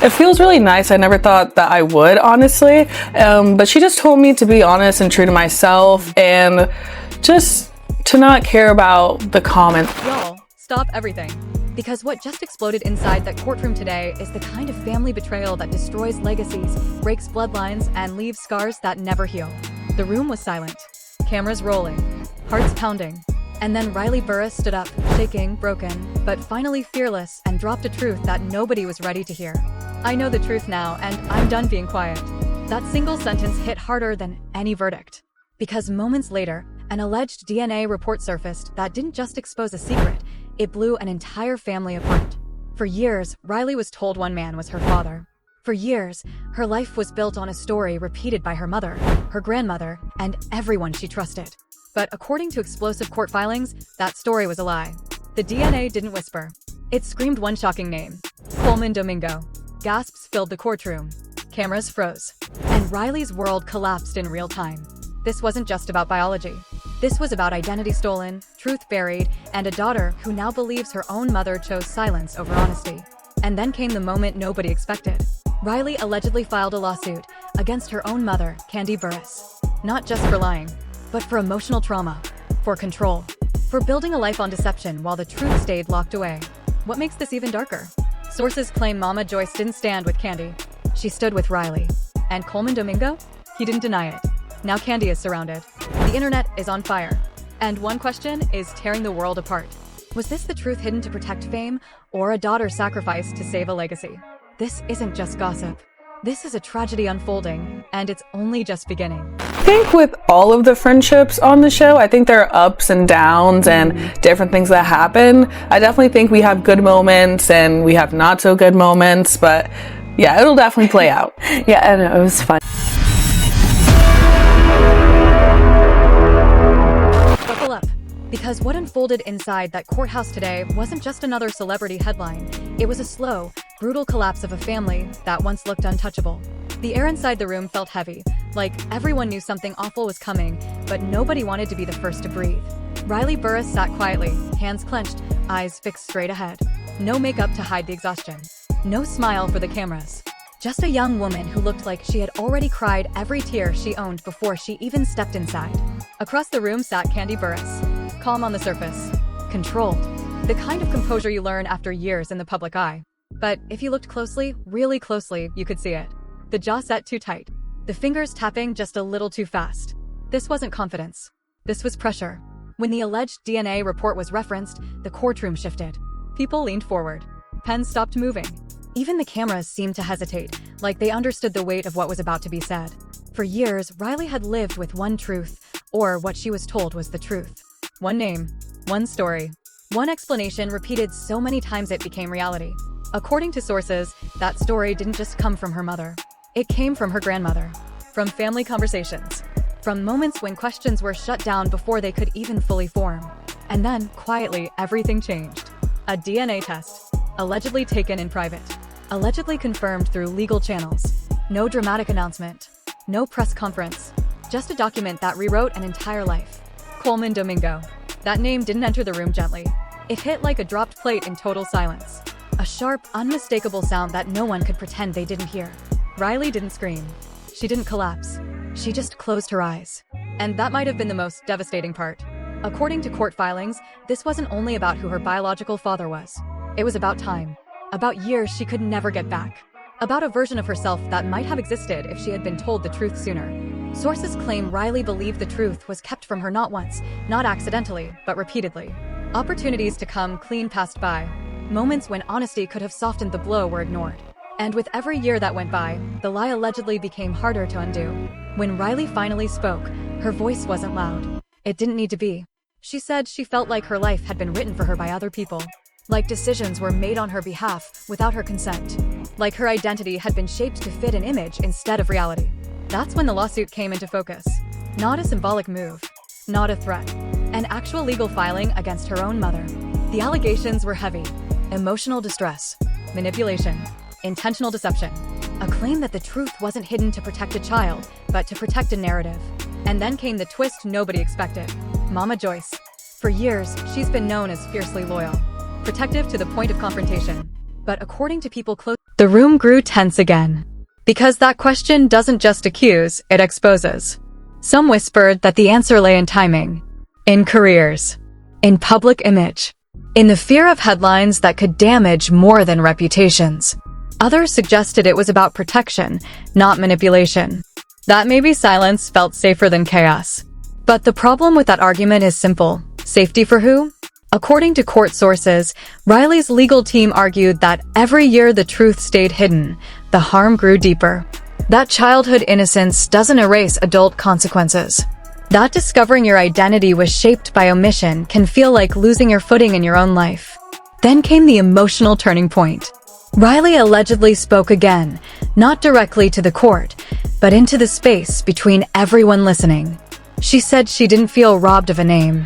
It feels really nice. I never thought that I would, honestly. But she just told me to be honest and true to myself and just to not care about the comments. Y'all, stop everything. Because what just exploded inside that courtroom today is the kind of family betrayal that destroys legacies, breaks bloodlines, and leaves scars that never heal. The room was silent. Cameras rolling. Hearts pounding. And then Riley Burruss stood up, shaking, broken, but finally fearless, and dropped a truth that nobody was ready to hear. I know the truth now, and I'm done being quiet. That single sentence hit harder than any verdict. Because moments later, an alleged DNA report surfaced that didn't just expose a secret, it blew an entire family apart. For years, Riley was told one man was her father. For years, her life was built on a story repeated by her mother, her grandmother, and everyone she trusted. But according to explosive court filings, that story was a lie. The DNA didn't whisper. It screamed one shocking name: Colman Domingo. Gasps filled the courtroom. Cameras froze. And Riley's world collapsed in real time. This wasn't just about biology. This was about identity stolen, truth buried, and a daughter who now believes her own mother chose silence over honesty. And then came the moment nobody expected. Riley allegedly filed a lawsuit against her own mother, Kandi Burruss. Not just for lying, but for emotional trauma, for control, for building a life on deception while the truth stayed locked away. What makes this even darker? Sources claim Mama Joyce didn't stand with Kandi. She stood with Riley. And Colman Domingo? He didn't deny it. Now Kandi is surrounded. The internet is on fire. And one question is tearing the world apart. Was this the truth hidden to protect fame, or a daughter sacrificed to save a legacy? This isn't just gossip. This is a tragedy unfolding, and it's only just beginning. I think with all of the friendships on the show, I think there are ups and downs and different things that happen. I definitely think we have good moments and we have not so good moments, but yeah, it'll definitely play out. Yeah, I know, it was fun. Buckle up, because what unfolded inside that courthouse today wasn't just another celebrity headline. It was a slow, brutal collapse of a family that once looked untouchable. The air inside the room felt heavy, like everyone knew something awful was coming, but nobody wanted to be the first to breathe. Riley Burruss sat quietly, hands clenched, eyes fixed straight ahead. No makeup to hide the exhaustion. No smile for the cameras. Just a young woman who looked like she had already cried every tear she owned before she even stepped inside. Across the room sat Kandi Burruss, calm on the surface, controlled. The kind of composure you learn after years in the public eye. But if you looked closely, really closely, you could see it. The jaw set too tight. The fingers tapping just a little too fast. This wasn't confidence. This was pressure. When the alleged DNA report was referenced, the courtroom shifted. People leaned forward. Pens stopped moving. Even the cameras seemed to hesitate, like they understood the weight of what was about to be said. For years, Riley had lived with one truth, or what she was told was the truth. One name, one story, one explanation repeated so many times it became reality. According to sources, that story didn't just come from her mother. It came from her grandmother, from family conversations, from moments when questions were shut down before they could even fully form. And then, quietly, everything changed. A DNA test, allegedly taken in private, allegedly confirmed through legal channels. No dramatic announcement, no press conference, just a document that rewrote an entire life. Colman Domingo. That name didn't enter the room gently. It hit like a dropped plate in total silence. A sharp, unmistakable sound that no one could pretend they didn't hear. Riley didn't scream. She didn't collapse. She just closed her eyes. And that might have been the most devastating part. According to court filings, this wasn't only about who her biological father was. It was about time. About years she could never get back. About a version of herself that might have existed if she had been told the truth sooner. Sources claim Riley believed the truth was kept from her not once, not accidentally, but repeatedly. Opportunities to come clean passed by. Moments when honesty could have softened the blow were ignored. And with every year that went by, the lie allegedly became harder to undo. When Riley finally spoke, her voice wasn't loud. It didn't need to be. She said she felt like her life had been written for her by other people. Like decisions were made on her behalf without her consent. Like her identity had been shaped to fit an image instead of reality. That's when the lawsuit came into focus. Not a symbolic move. Not a threat. An actual legal filing against her own mother. The allegations were heavy. Emotional distress. Manipulation. Intentional deception. A claim that the truth wasn't hidden to protect a child, but to protect a narrative. And then came the twist nobody expected. Mama Joyce. For years, she's been known as fiercely loyal. Protective to the point of confrontation. But according to people close, The room grew tense again. Because that question doesn't just accuse, it exposes. Some whispered that the answer lay in timing, in careers, in public image, in the fear of headlines that could damage more than reputations. Others suggested it was about protection, not manipulation. That maybe silence felt safer than chaos. But the problem with that argument is simple. Safety for who? According to court sources, Riley's legal team argued that every year the truth stayed hidden, the harm grew deeper. That childhood innocence doesn't erase adult consequences. That discovering your identity was shaped by omission can feel like losing your footing in your own life. Then came the emotional turning point. Riley allegedly spoke again, not directly to the court, but into the space between everyone listening. She said she didn't feel robbed of a name.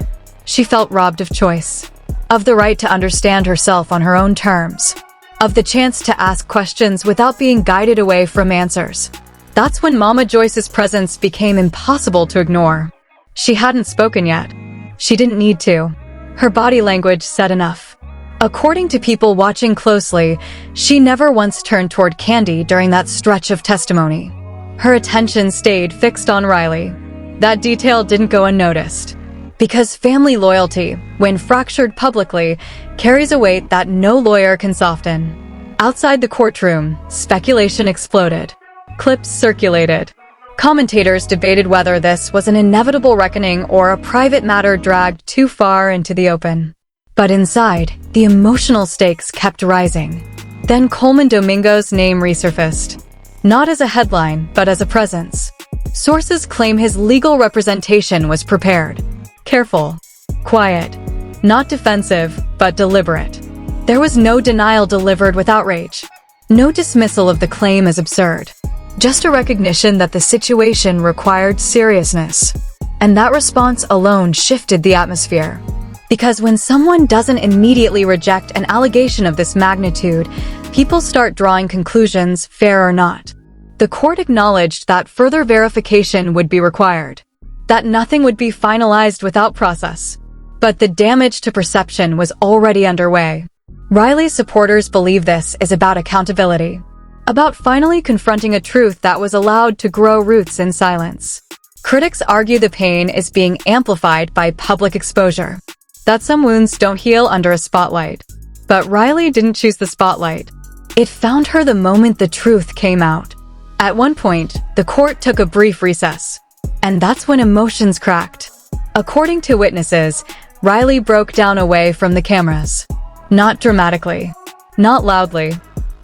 She felt robbed of choice, of the right to understand herself on her own terms, of the chance to ask questions without being guided away from answers. That's when Mama Joyce's presence became impossible to ignore. She hadn't spoken yet. She didn't need to. Her body language said enough. According to people watching closely, she never once turned toward Kandi during that stretch of testimony. Her attention stayed fixed on Riley. That detail didn't go unnoticed. Because family loyalty, when fractured publicly, carries a weight that no lawyer can soften. Outside the courtroom, speculation exploded. Clips circulated. Commentators debated whether this was an inevitable reckoning or a private matter dragged too far into the open. But inside, the emotional stakes kept rising. Then Colman Domingo's name resurfaced. Not as a headline, but as a presence. Sources claim his legal representation was prepared. Careful, quiet, not defensive, but deliberate. There was no denial delivered with outrage. No dismissal of the claim as absurd. Just a recognition that the situation required seriousness. And that response alone shifted the atmosphere. Because when someone doesn't immediately reject an allegation of this magnitude, people start drawing conclusions, fair or not. The court acknowledged that further verification would be required. That nothing would be finalized without process. But the damage to perception was already underway. Riley's supporters believe this is about accountability. About finally confronting a truth that was allowed to grow roots in silence. Critics argue the pain is being amplified by public exposure. That some wounds don't heal under a spotlight. But Riley didn't choose the spotlight. It found her the moment the truth came out. At one point, the court took a brief recess. And that's when emotions cracked. According to witnesses, Riley broke down away from the cameras. Not dramatically. Not loudly.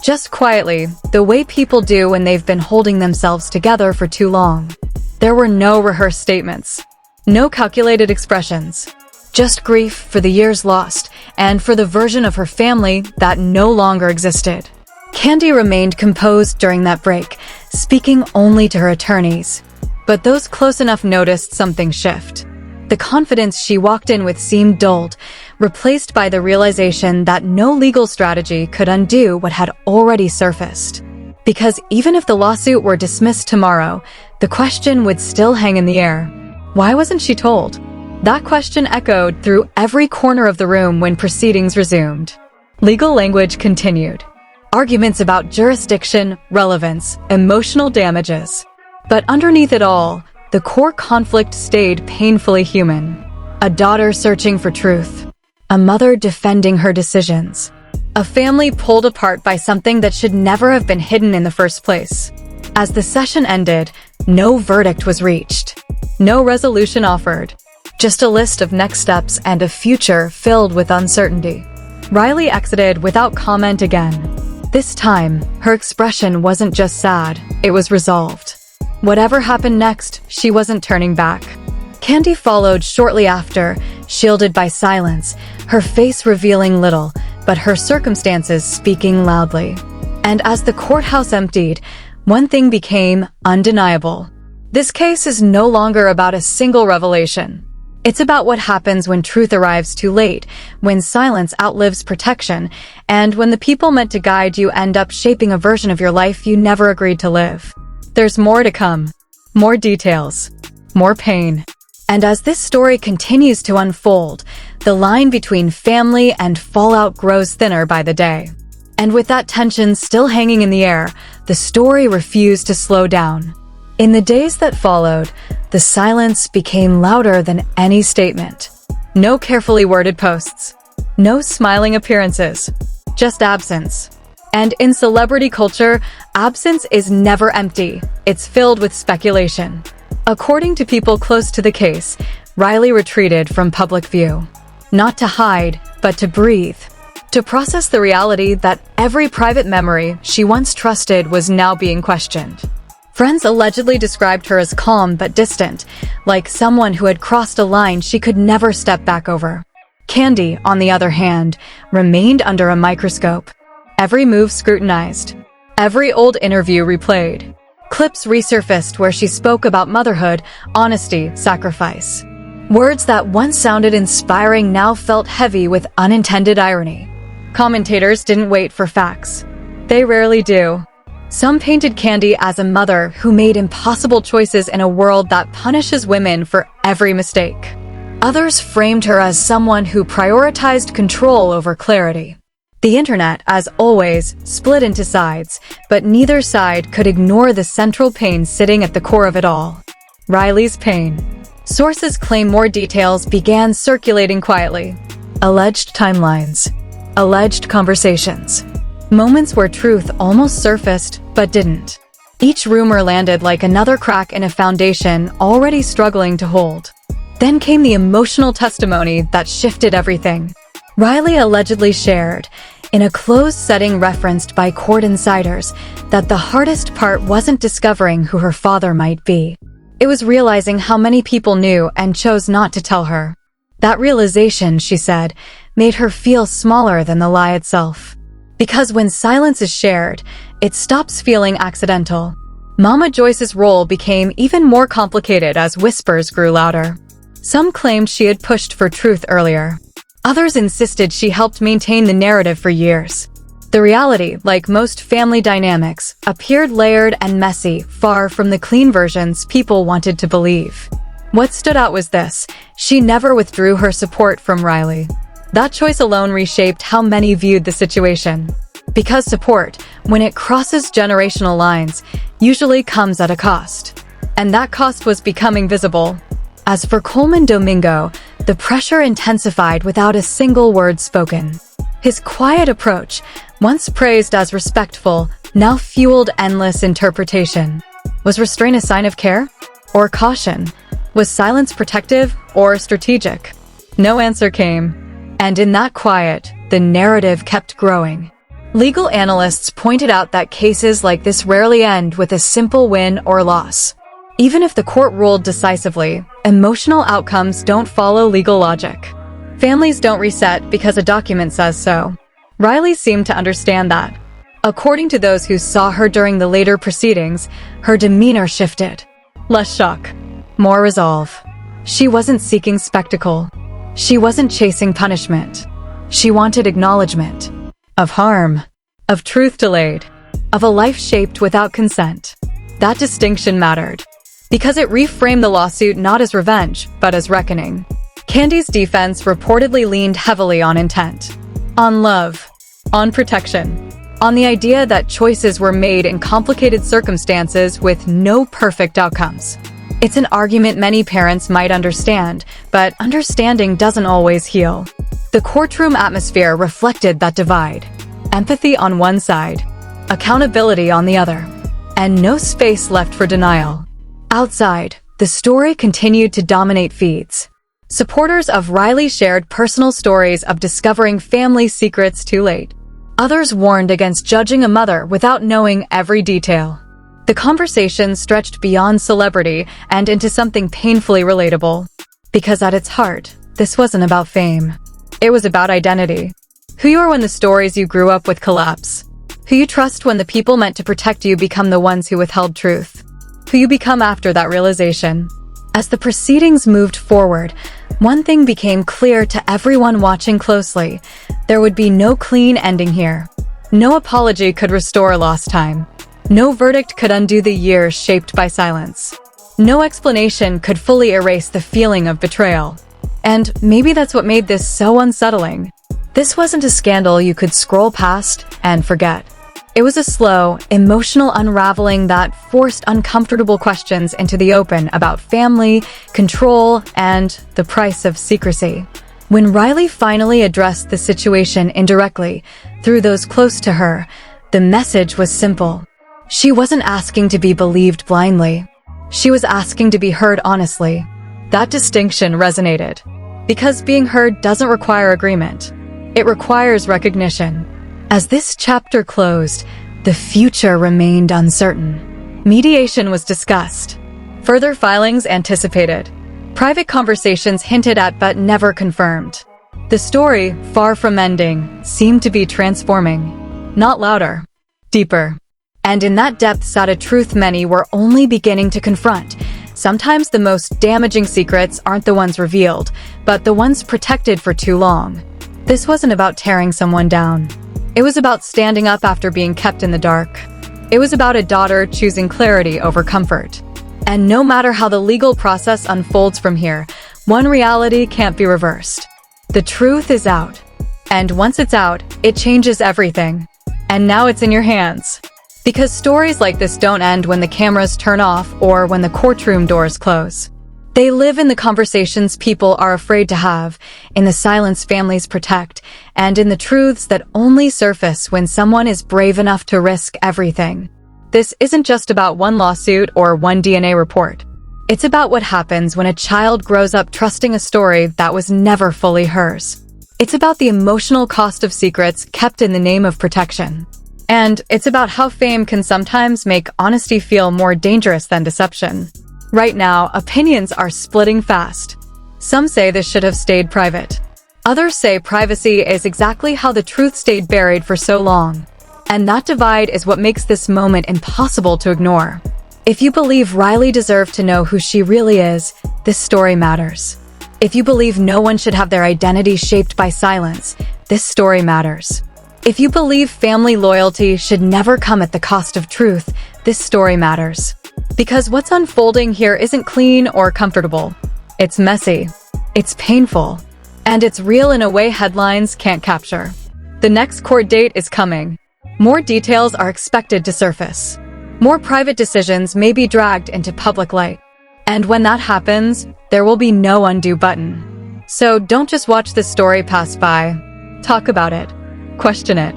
Just quietly, the way people do when they've been holding themselves together for too long. There were no rehearsed statements. No calculated expressions. Just grief for the years lost, and for the version of her family that no longer existed. Kandi remained composed during that break, speaking only to her attorneys. But those close enough noticed something shift. The confidence she walked in with seemed dulled, replaced by the realization that no legal strategy could undo what had already surfaced. Because even if the lawsuit were dismissed tomorrow, the question would still hang in the air. Why wasn't she told? That question echoed through every corner of the room when proceedings resumed. Legal language continued. Arguments about jurisdiction, relevance, emotional damages. But underneath it all, the core conflict stayed painfully human. A daughter searching for truth. A mother defending her decisions. A family pulled apart by something that should never have been hidden in the first place. As the session ended, no verdict was reached. No resolution offered. Just a list of next steps and a future filled with uncertainty. Riley exited without comment again. This time, her expression wasn't just sad, it was resolved. Whatever happened next, she wasn't turning back. Kandi followed shortly after, shielded by silence, her face revealing little, but her circumstances speaking loudly. And as the courthouse emptied, one thing became undeniable. This case is no longer about a single revelation. It's about what happens when truth arrives too late, when silence outlives protection, and when the people meant to guide you end up shaping a version of your life you never agreed to live. There's more to come. More details. More pain. And as this story continues to unfold, the line between family and fallout grows thinner by the day. And with that tension still hanging in the air, the story refused to slow down. In the days that followed, the silence became louder than any statement. No carefully worded posts. No smiling appearances. Just absence. And in celebrity culture, absence is never empty. It's filled with speculation. According to people close to the case, Riley retreated from public view. Not to hide, but to breathe. To process the reality that every private memory she once trusted was now being questioned. Friends allegedly described her as calm but distant, like someone who had crossed a line she could never step back over. Kandi, on the other hand, remained under a microscope. Every move scrutinized. Every old interview replayed. Clips resurfaced where she spoke about motherhood, honesty, sacrifice. Words that once sounded inspiring now felt heavy with unintended irony. Commentators didn't wait for facts. They rarely do. Some painted Kandi as a mother who made impossible choices in a world that punishes women for every mistake. Others framed her as someone who prioritized control over clarity. The internet, as always, split into sides, but neither side could ignore the central pain sitting at the core of it all. Riley's pain. Sources claim more details began circulating quietly. Alleged timelines. Alleged conversations. Moments where truth almost surfaced, but didn't. Each rumor landed like another crack in a foundation already struggling to hold. Then came the emotional testimony that shifted everything. Riley allegedly shared, in a closed setting referenced by court insiders, that the hardest part wasn't discovering who her father might be. It was realizing how many people knew and chose not to tell her. That realization, she said, made her feel smaller than the lie itself. Because when silence is shared, it stops feeling accidental. Mama Joyce's role became even more complicated as whispers grew louder. Some claimed she had pushed for truth earlier. Others insisted she helped maintain the narrative for years. The reality, like most family dynamics, appeared layered and messy, far from the clean versions people wanted to believe. What stood out was this: she never withdrew her support from Riley. That choice alone reshaped how many viewed the situation. Because support, when it crosses generational lines, usually comes at a cost. And that cost was becoming visible. As for Colman Domingo, the pressure intensified without a single word spoken. His quiet approach, once praised as respectful, now fueled endless interpretation. Was restraint a sign of care? Or caution? Was silence protective or strategic? No answer came. And in that quiet, the narrative kept growing. Legal analysts pointed out that cases like this rarely end with a simple win or loss. Even if the court ruled decisively, emotional outcomes don't follow legal logic. Families don't reset because a document says so. Riley seemed to understand that. According to those who saw her during the later proceedings, her demeanor shifted. Less shock, more resolve. She wasn't seeking spectacle. She wasn't chasing punishment. She wanted acknowledgement. Of harm. Of truth delayed. Of a life shaped without consent. That distinction mattered. Because it reframed the lawsuit not as revenge, but as reckoning. Kandi's defense reportedly leaned heavily on intent. On love. On protection. On the idea that choices were made in complicated circumstances with no perfect outcomes. It's an argument many parents might understand, but understanding doesn't always heal. The courtroom atmosphere reflected that divide. Empathy on one side, accountability on the other, and no space left for denial. Outside, the story continued to dominate feeds. Supporters of Riley shared personal stories of discovering family secrets too late. Others warned against judging a mother without knowing every detail. The conversation stretched beyond celebrity and into something painfully relatable. Because at its heart, this wasn't about fame. It was about identity. Who you are when the stories you grew up with collapse. Who you trust when the people meant to protect you become the ones who withheld truth. Who you become after that realization. As the proceedings moved forward, one thing became clear to everyone watching closely. There would be no clean ending here. No apology could restore lost time. No verdict could undo the years shaped by silence. No explanation could fully erase the feeling of betrayal. And maybe that's what made this so unsettling. This wasn't a scandal you could scroll past and forget. It was a slow, emotional unraveling that forced uncomfortable questions into the open about family, control, and the price of secrecy. When Riley finally addressed the situation indirectly, through those close to her, the message was simple. She wasn't asking to be believed blindly. She was asking to be heard honestly. That distinction resonated. Because being heard doesn't require agreement. It requires recognition. As this chapter closed, the future remained uncertain. Mediation was discussed. Further filings anticipated. Private conversations hinted at but never confirmed. The story, far from ending, seemed to be transforming. Not louder, deeper. And in that depth sat a truth many were only beginning to confront. Sometimes the most damaging secrets aren't the ones revealed, but the ones protected for too long. This wasn't about tearing someone down. It was about standing up after being kept in the dark. It was about a daughter choosing clarity over comfort. And no matter how the legal process unfolds from here, one reality can't be reversed. The truth is out. And once it's out, it changes everything. And now it's in your hands. Because stories like this don't end when the cameras turn off or when the courtroom doors close. They live in the conversations people are afraid to have, in the silence families protect, and in the truths that only surface when someone is brave enough to risk everything. This isn't just about one lawsuit or one DNA report. It's about what happens when a child grows up trusting a story that was never fully hers. It's about the emotional cost of secrets kept in the name of protection. And it's about how fame can sometimes make honesty feel more dangerous than deception. Right now, opinions are splitting fast. Some say this should have stayed private. Others say privacy is exactly how the truth stayed buried for so long. And that divide is what makes this moment impossible to ignore. If you believe Riley deserved to know who she really is, this story matters. If you believe no one should have their identity shaped by silence, this story matters. If you believe family loyalty should never come at the cost of truth, this story matters. Because what's unfolding here isn't clean or comfortable. It's messy. It's painful. And it's real in a way headlines can't capture. The next court date is coming. More details are expected to surface. More private decisions may be dragged into public light. And when that happens, there will be no undo button. So don't just watch this story pass by. Talk about it. Question it.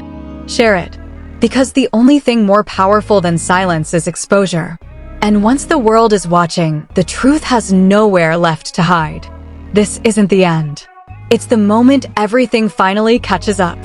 Share it. Because the only thing more powerful than silence is exposure. And once the world is watching, the truth has nowhere left to hide. This isn't the end. It's the moment everything finally catches up.